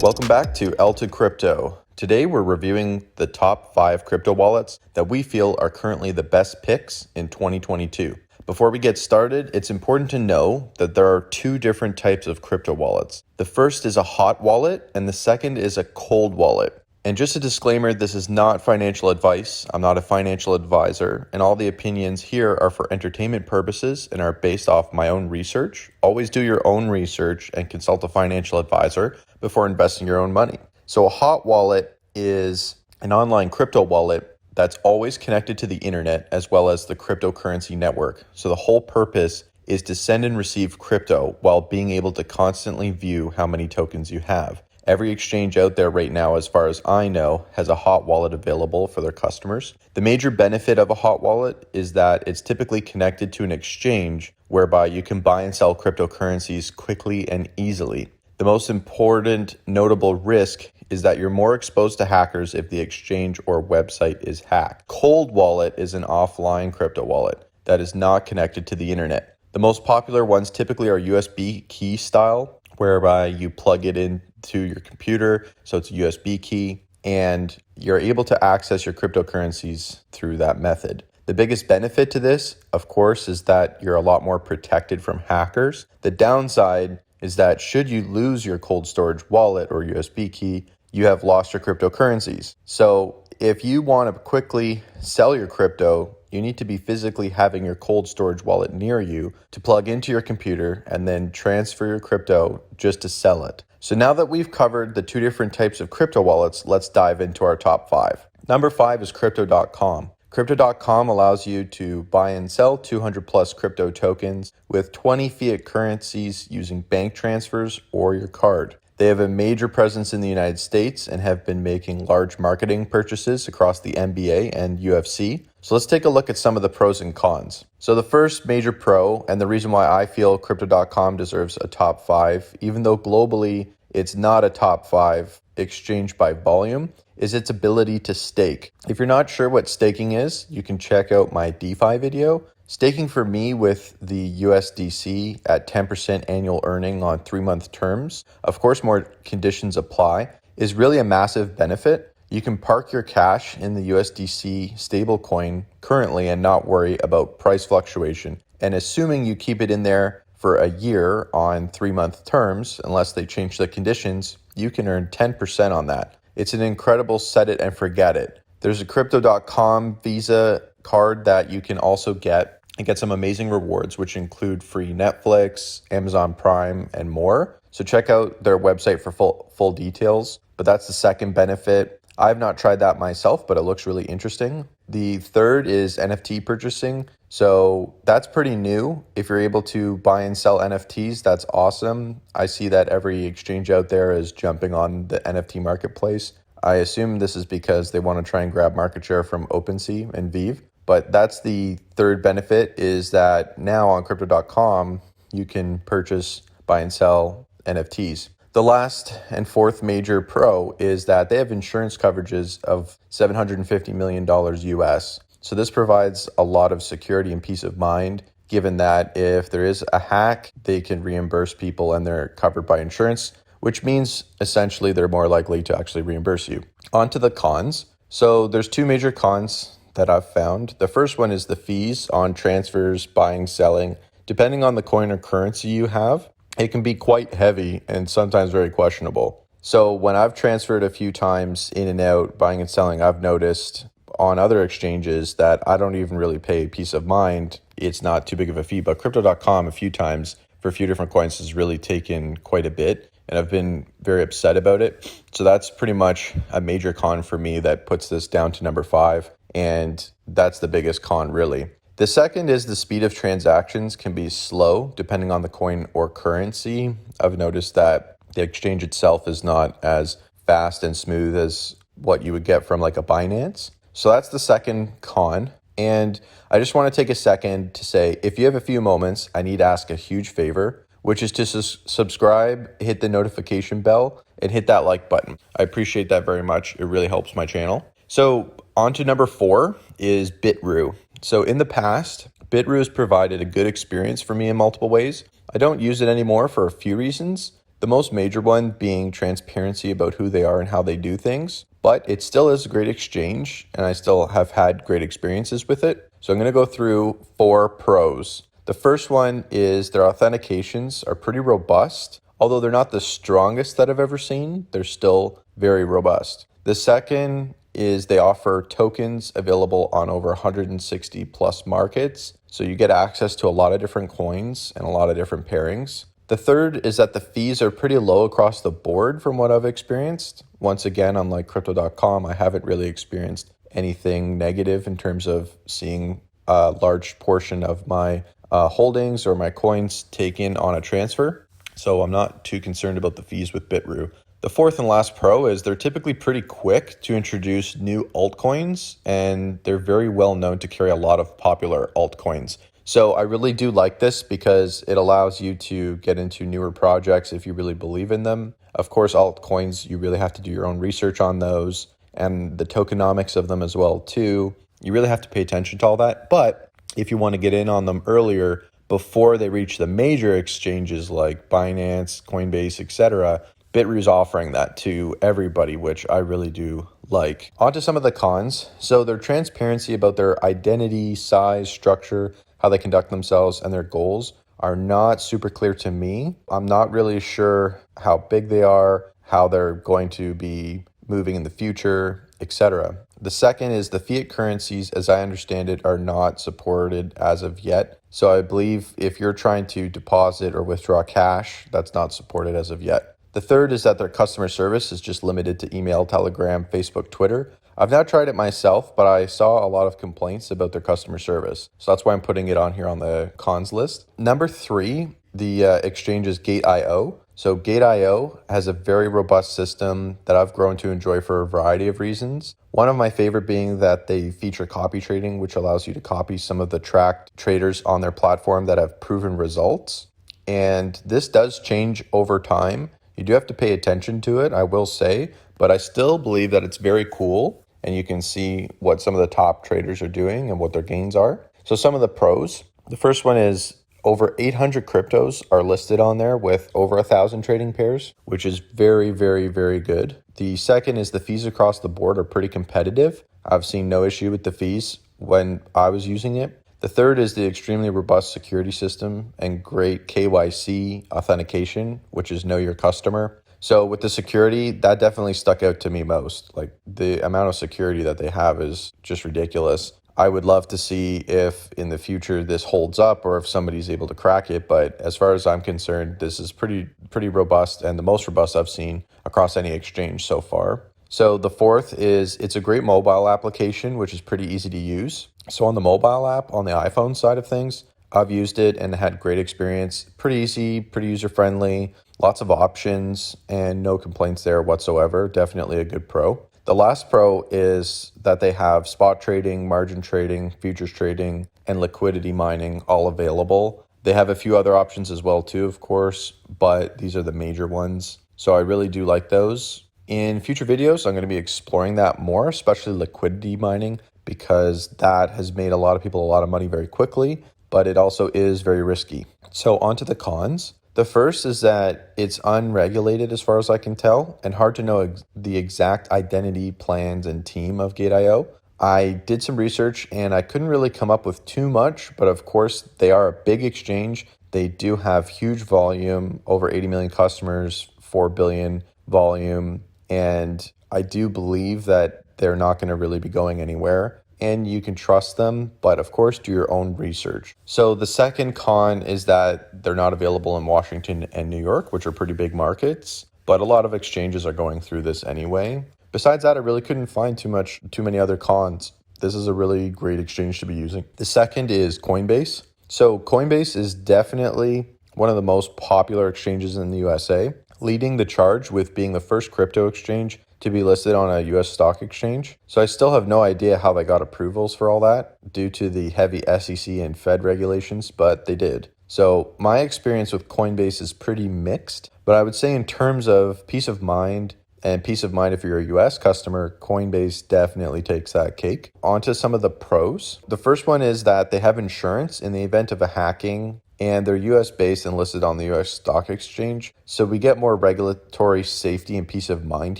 Welcome back to L2 Crypto. Today we're reviewing the top 5 crypto wallets that we feel are currently the best picks in 2022. Before we get started, it's important to know that there are 2 different types of crypto wallets. The first is a hot wallet and the second is a cold wallet. And just a disclaimer, this is not financial advice. I'm not a financial advisor, and all the opinions here are for entertainment purposes and are based off my own research. Always do your own research and consult a financial advisor before investing your own money. So a hot wallet is an online crypto wallet that's always connected to the internet as well as the cryptocurrency network. So the whole purpose is to send and receive crypto while being able to constantly view how many tokens you have. Every exchange out there right now, as far as I know, has a hot wallet available for their customers. The major benefit of a hot wallet is that it's typically connected to an exchange whereby you can buy and sell cryptocurrencies quickly and easily. The most important notable risk is that you're more exposed to hackers if the exchange or website is hacked. Cold wallet is an offline crypto wallet that is not connected to the internet. The most popular ones typically are USB key style, whereby you plug it into your computer, so it's a USB key, and you're able to access your cryptocurrencies through that method. The biggest benefit to this, of course, is that you're a lot more protected from hackers. The downside is that should you lose your cold storage wallet or USB key, you have lost your cryptocurrencies. So if you want to quickly sell your crypto, you need to be physically having your cold storage wallet near you to plug into your computer and then transfer your crypto just to sell it. So now that we've covered the 2 different types of crypto wallets, let's dive into our top 5. Number 5 is Crypto.com. Crypto.com allows you to buy and sell 200 plus crypto tokens with 20 fiat currencies using bank transfers or your card. They have a major presence in the United States and have been making large marketing purchases across the NBA and UFC. So let's take a look at some of the pros and cons. So the first major pro, and the reason why I feel Crypto.com deserves a top 5, even though globally it's not a top 5 exchange by volume, is its ability to stake. If you're not sure what staking is, you can check out my DeFi video. Staking for me with the USDC at 10% annual earning on 3-month terms, of course more conditions apply, is really a massive benefit. You can park your cash in the USDC stablecoin currently and not worry about price fluctuation. And assuming you keep it in there for a year on 3-month terms, unless they change the conditions, you can earn 10% on that. It's an incredible set it and forget it. There's a Crypto.com Visa card that you can also get and get some amazing rewards, which include free Netflix, Amazon Prime, and more. So check out their website for full details. But that's the second benefit. I've not tried that myself, but it looks really interesting. The third is NFT purchasing. So that's pretty new. If you're able to buy and sell NFTs, that's awesome. I see that every exchange out there is jumping on the NFT marketplace. I assume this is because they want to try and grab market share from OpenSea and Vive. But that's the third benefit, is that now on Crypto.com, you can purchase, buy and sell NFTs. The last and fourth major pro is that they have insurance coverages of $750 million US. So this provides a lot of security and peace of mind, given that if there is a hack, they can reimburse people and they're covered by insurance, which means essentially they're more likely to actually reimburse you. On to the cons. So there's 2 major cons that I've found. The first one is the fees on transfers, buying, selling. Depending on the coin or currency you have, it can be quite heavy and sometimes very questionable. So when I've transferred a few times in and out, buying and selling, I've noticed on other exchanges that I don't even really pay peace of mind. It's not too big of a fee, but Crypto.com a few times for a few different coins has really taken quite a bit, and I've been very upset about it. So that's pretty much a major con for me that puts this down to number 5. And that's the biggest con, really. The second is the speed of transactions can be slow depending on the coin or currency. I've noticed that the exchange itself is not as fast and smooth as what you would get from like a Binance. So that's the second con. And I just want to take a second to say, if you have a few moments, I need to ask a huge favor, which is to subscribe, hit the notification bell, and hit that like button. I appreciate that very much. It really helps my channel. So on to number 4 is Bitrue. So in the past, Bitrue has provided a good experience for me in multiple ways. I don't use it anymore for a few reasons. The most major one being transparency about who they are and how they do things. But it still is a great exchange, and I still have had great experiences with it. So I'm going to go through 4 pros. The first one is their authentications are pretty robust. Although they're not the strongest that I've ever seen, they're still very robust. The second is they offer tokens available on over 160 plus markets. So you get access to a lot of different coins and a lot of different pairings. The third is that the fees are pretty low across the board from what I've experienced. Once again, unlike crypto.com, I haven't really experienced anything negative in terms of seeing a large portion of my holdings or my coins taken on a transfer. So I'm not too concerned about the fees with Bitrue. The fourth and last pro is they're typically pretty quick to introduce new altcoins, and they're very well known to carry a lot of popular altcoins. So I really do like this because it allows you to get into newer projects if you really believe in them. Of course, altcoins, you really have to do your own research on those and the tokenomics of them as well too. You really have to pay attention to all that. But if you want to get in on them earlier, before they reach the major exchanges like Binance, Coinbase, etc., Bitrue is offering that to everybody, which I really do like. On to some of the cons. So their transparency about their identity, size, structure, how they conduct themselves, and their goals are not super clear to me. I'm not really sure how big they are, how they're going to be moving in the future, etc. The second is the fiat currencies, as I understand it, are not supported as of yet. So I believe if you're trying to deposit or withdraw cash, that's not supported as of yet. The third is that their customer service is just limited to email, Telegram, Facebook, Twitter. I've not tried it myself, but I saw a lot of complaints about their customer service. So that's why I'm putting it on here on the cons list. Number 3, the exchange is Gate.io. So Gate.io has a very robust system that I've grown to enjoy for a variety of reasons. One of my favorite being that they feature copy trading, which allows you to copy some of the tracked traders on their platform that have proven results. And this does change over time. You do have to pay attention to it, I will say, but I still believe that it's very cool. And you can see what some of the top traders are doing and what their gains are. So some of the pros. The first one is over 800 cryptos are listed on there with over 1,000 trading pairs, which is very, very, very good. The second is the fees across the board are pretty competitive. I've seen no issue with the fees when I was using it. The third is the extremely robust security system and great KYC authentication, which is know your customer. So with the security, that definitely stuck out to me most. Like the amount of security that they have is just ridiculous. I would love to see if in the future this holds up or if somebody's able to crack it. But as far as I'm concerned, this is pretty robust and the most robust I've seen across any exchange so far. So the fourth is it's a great mobile application, which is pretty easy to use. So on the mobile app, on the iPhone side of things, I've used it and had great experience. Pretty easy, pretty user-friendly, lots of options, and no complaints there whatsoever. Definitely a good pro. The last pro is that they have spot trading, margin trading, futures trading, and liquidity mining all available. They have a few other options as well too, of course, but these are the major ones. So I really do like those. In future videos, I'm going to be exploring that more, especially liquidity mining, because that has made a lot of people a lot of money very quickly, but it also is very risky. So on to the cons. The first is that it's unregulated as far as I can tell and hard to know the exact identity, plans, and team of Gate.io. I did some research and I couldn't really come up with too much, but of course they are a big exchange. They do have huge volume, over 80 million customers, 4 billion volume, and I do believe that they're not going to really be going anywhere. And you can trust them, but of course, do your own research. So the second con is that they're not available in Washington and New York, which are pretty big markets, but a lot of exchanges are going through this anyway. Besides that, I really couldn't find too many other cons. This is a really great exchange to be using. The second is Coinbase. So Coinbase is definitely one of the most popular exchanges in the USA, leading the charge with being the first crypto exchange to be listed on a US stock exchange. So I still have no idea how they got approvals for all that due to the heavy SEC and Fed regulations, but they did. So my experience with Coinbase is pretty mixed, but I would say in terms of peace of mind, and peace of mind if you're a US customer, Coinbase definitely takes that cake. On to some of the pros. The first one is that they have insurance in the event of a hacking and they're US based and listed on the US stock exchange. So we get more regulatory safety and peace of mind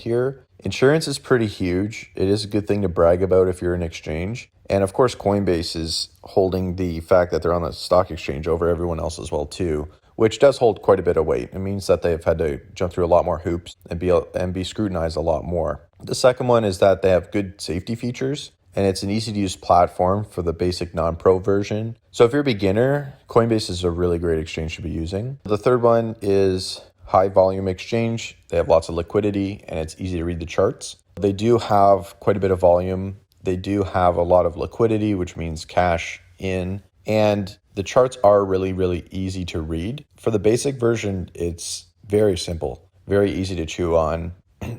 here. Insurance is pretty huge. It is a good thing to brag about if you're an exchange. And of course, Coinbase is holding the fact that they're on the stock exchange over everyone else as well too, which does hold quite a bit of weight. It means that they've had to jump through a lot more hoops and be scrutinized a lot more. The second one is that they have good safety features, and it's an easy to use platform for the basic non-pro version. So if you're a beginner, Coinbase is a really great exchange to be using. The third one is high volume exchange. They have lots of liquidity and it's easy to read the charts. They do have quite a bit of volume. They do have a lot of liquidity, which means cash in, and the charts are really, really easy to read. For the basic version, it's very simple, very easy to chew on.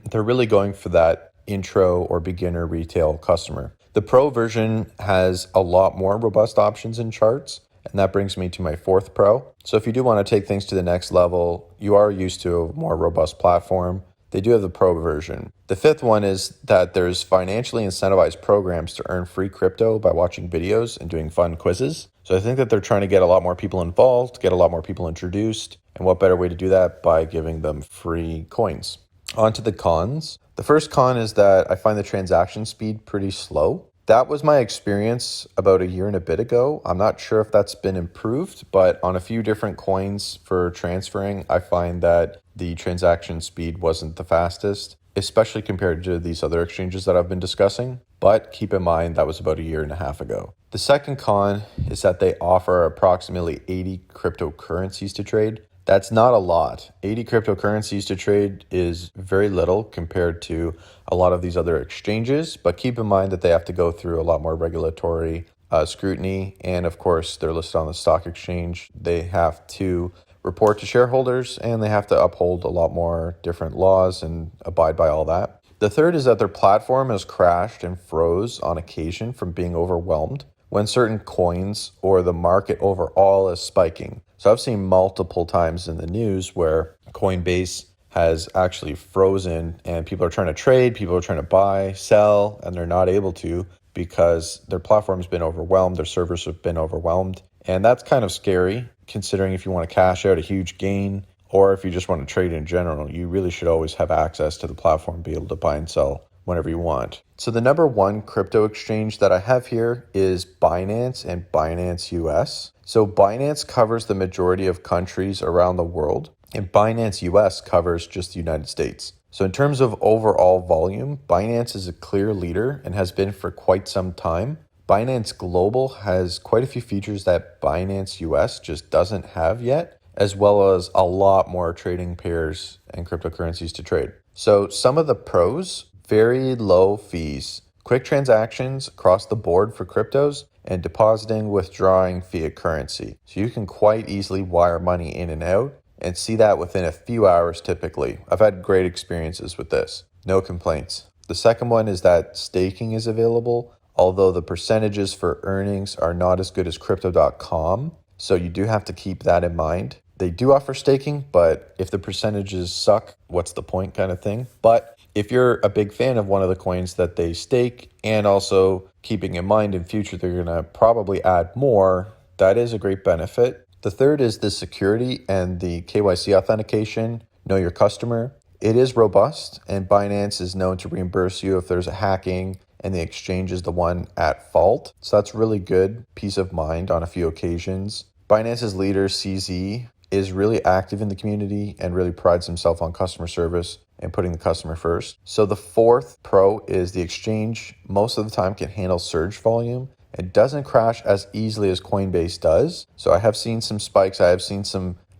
They're really going for that intro or beginner retail customer. The pro version has a lot more robust options in charts, and that brings me to my fourth pro. So if you do want to take things to the next level, you are used to a more robust platform. They do have the pro version. The fifth one is that there's financially incentivized programs to earn free crypto by watching videos and doing fun quizzes. So I think that they're trying to get a lot more people involved, get a lot more people introduced. And what better way to do that by giving them free coins? On to the cons. The first con is that I find the transaction speed pretty slow. That was my experience about a year and a bit ago. I'm not sure if that's been improved, but on a few different coins for transferring, I find that the transaction speed wasn't the fastest, especially compared to these other exchanges that I've been discussing. But keep in mind, that was about a year and a half ago. The second con is that they offer approximately 80 cryptocurrencies to trade. That's not a lot. 80 cryptocurrencies to trade is very little compared to a lot of these other exchanges, but keep in mind that they have to go through a lot more regulatory scrutiny. And of course, they're listed on the stock exchange. They have to report to shareholders and they have to uphold a lot more different laws and abide by all that. The third is that their platform has crashed and froze on occasion from being overwhelmed when certain coins or the market overall is spiking. So I've seen multiple times in the news where Coinbase has actually frozen and people are trying to trade, people are trying to buy, sell, and they're not able to because their platform's been overwhelmed, their servers have been overwhelmed. And that's kind of scary considering if you want to cash out a huge gain or if you just want to trade in general, you really should always have access to the platform, be able to buy and sell whenever you want. So the number one crypto exchange that I have here is Binance and Binance US. So Binance covers the majority of countries around the world, and Binance US covers just the United States. So in terms of overall volume, Binance is a clear leader and has been for quite some time. Binance Global has quite a few features that Binance US just doesn't have yet, as well as a lot more trading pairs and cryptocurrencies to trade. So some of the pros: very low fees, quick transactions across the board for cryptos, and depositing, withdrawing fiat currency. So you can quite easily wire money in and out and see that within a few hours typically. I've had great experiences with this. No complaints. The second one is that staking is available, although the percentages for earnings are not as good as crypto.com. So you do have to keep that in mind. They do offer staking, but if the percentages suck, what's the point kind of thing? But if you're a big fan of one of the coins that they stake, and also keeping in mind in future they're going to probably add more, that is a great benefit. The third is the security and the KYC authentication, know your customer. It is robust, and Binance is known to reimburse you if there's a hacking and the exchange is the one at fault. So that's really good peace of mind on a few occasions. Binance's leader, CZ, is really active in the community and really prides himself on customer service and putting the customer first. So the fourth pro is the exchange most of the time can handle surge volume. It doesn't crash as easily as Coinbase does. So I have seen some spikes. I have seen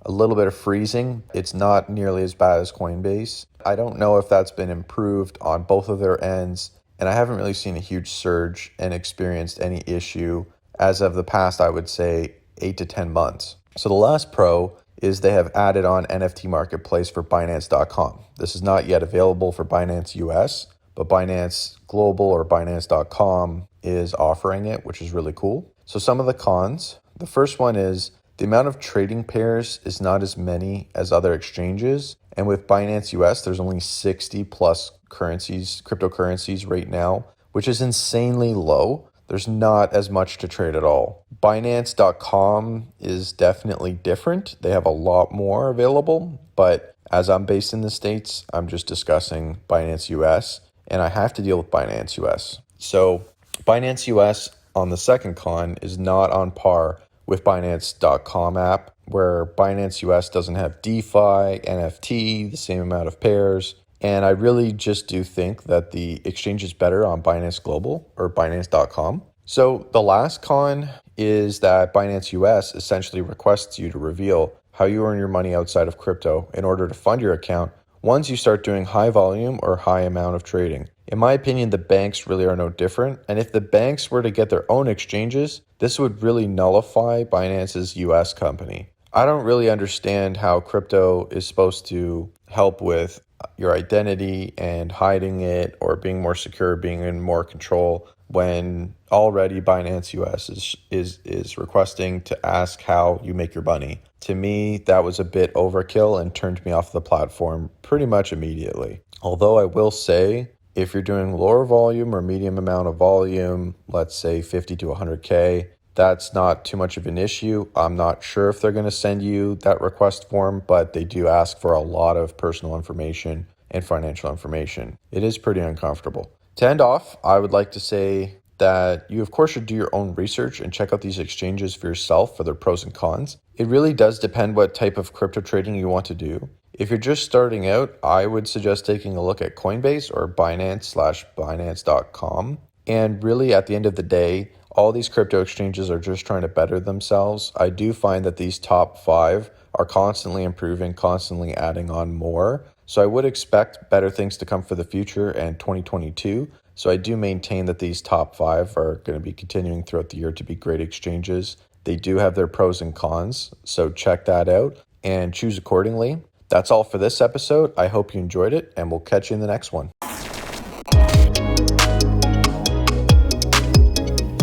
a little bit of freezing. It's not nearly as bad as Coinbase. I don't know if that's been improved on both of their ends. And I haven't really seen a huge surge and experienced any issue as of the past, I would say, 8 to 10 months. So the last pro is they have added on NFT marketplace for Binance.com. This is not yet available for Binance US, but Binance Global or Binance.com is offering it, which is really cool. So some of the cons: the first one is the amount of trading pairs is not as many as other exchanges. And with Binance US, there's only 60 plus cryptocurrencies right now, which is insanely low. there's not as much to trade at all. Binance.com is definitely different. They have a lot more available, but as I'm based in the States, I'm just discussing Binance US, and I have to deal with Binance US. So Binance US on the second con is not on par with Binance.com app, where Binance US doesn't have DeFi, NFT, the same amount of pairs. And I really just do think that the exchange is better on Binance Global or Binance.com. So the last con is that Binance US essentially requests you to reveal how you earn your money outside of crypto in order to fund your account once you start doing high volume or high amount of trading. In my opinion, the banks really are no different. And if the banks were to get their own exchanges, this would really nullify Binance's US company. I don't really understand how crypto is supposed to help with your identity and hiding it or being more secure, being in more control, when already Binance US is requesting to ask how you make your money. To me, that was a bit overkill and turned me off the platform pretty much immediately. Although I will say, if you're doing lower volume or medium amount of volume, let's say 50 to 100K, that's not too much of an issue. I'm not sure if they're going to send you that request form, but they do ask for a lot of personal information and financial information. It is pretty uncomfortable. To end off, I would like to say that you, of course, should do your own research and check out these exchanges for yourself for their pros and cons. It really does depend what type of crypto trading you want to do. If you're just starting out, I would suggest taking a look at Coinbase or Binance/Binance.com. And really, at the end of the day, all these crypto exchanges are just trying to better themselves. I do find that these top 5 are constantly improving, constantly adding on more. So I would expect better things to come for the future and 2022. So I do maintain that these top 5 are going to be continuing throughout the year to be great exchanges. They do have their pros and cons, so check that out and choose accordingly. That's all for this episode. I hope you enjoyed it, and we'll catch you in the next one.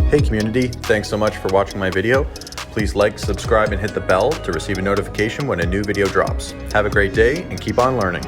Hey community, thanks so much for watching my video. Please like, subscribe, and hit the bell to receive a notification when a new video drops. Have a great day and keep on learning.